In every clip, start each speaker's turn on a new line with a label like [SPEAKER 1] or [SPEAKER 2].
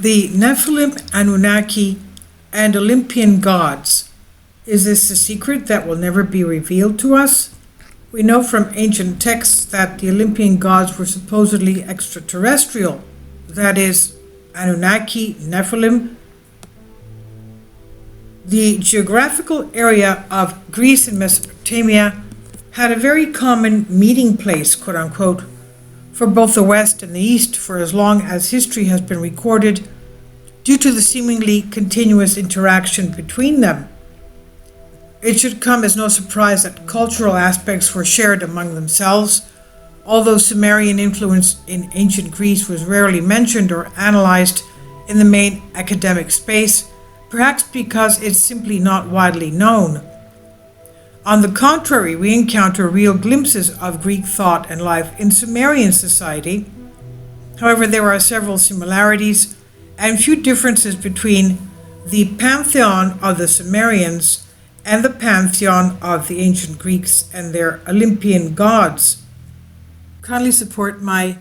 [SPEAKER 1] The Nephilim, Anunnaki, and Olympian gods. Is this a secret that will never be revealed to us? We know from ancient texts that the Olympian gods were supposedly extraterrestrial, that is, Anunnaki, Nephilim. The geographical area of Greece and Mesopotamia had a very common meeting place, quote-unquote, for both the West and the East for as long as history has been recorded, due to the seemingly continuous interaction between them. It should come as no surprise that cultural aspects were shared among themselves, although Sumerian influence in ancient Greece was rarely mentioned or analyzed in the main academic space, perhaps because it's simply not widely known. On the contrary, we encounter real glimpses of Greek thought and life in Sumerian society. However, there are several similarities and few differences between the pantheon of the Sumerians and the pantheon of the ancient Greeks and their Olympian gods. Kindly support my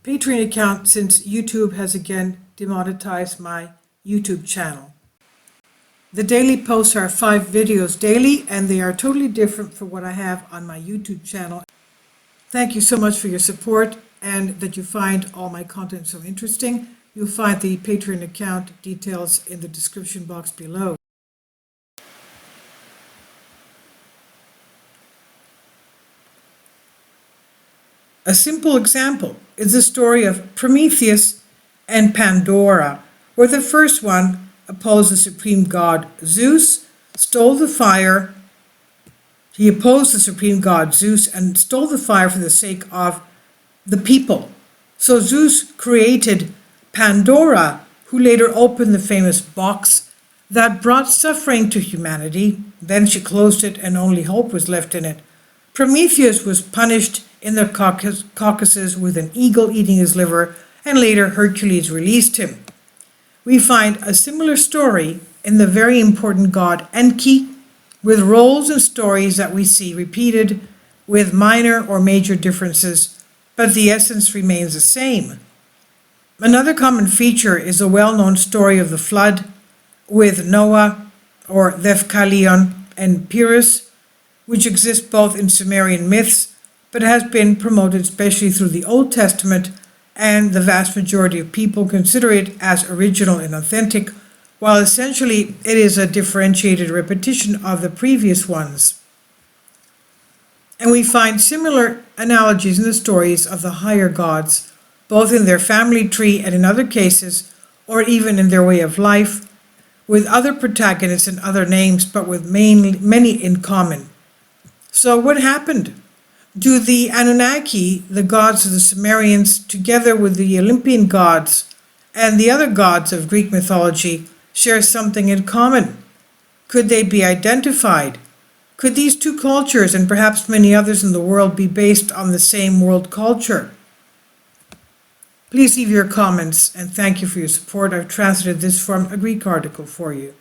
[SPEAKER 1] Patreon account since YouTube has again demonetized my YouTube channel. The daily posts are 5 videos daily, and they are totally different from what I have on my YouTube channel. Thank you so much for your support and that you find all my content so interesting. You'll find the Patreon account details in the description box below. A simple example is the story of Prometheus and Pandora, where the first one opposed the supreme god Zeus, stole the fire. He opposed the supreme god Zeus and stole the fire for the sake of the people. So Zeus created Pandora, who later opened the famous box that brought suffering to humanity. Then she closed it and only hope was left in it. Prometheus was punished in the Caucasus with an eagle eating his liver, and later Hercules released him. We find a similar story in the very important god Enki, with roles and stories that we see repeated with minor or major differences, but the essence remains the same. Another common feature is the well-known story of the flood with Noah, or Deucalion, and Pyrrhus, which exists both in Sumerian myths but has been promoted especially through the Old Testament, and the vast majority of people consider it as original and authentic, while essentially it is a differentiated repetition of the previous ones. And we find similar analogies in the stories of the higher gods, both in their family tree and in other cases, or even in their way of life, with other protagonists and other names, but with many in common. So what happened? Do the Anunnaki, the gods of the Sumerians, together with the Olympian gods and the other gods of Greek mythology, share something in common? Could they be identified? Could these two cultures, and perhaps many others in the world, be based on the same world culture? Please leave your comments, and thank you for your support. I've translated this from a Greek article for you.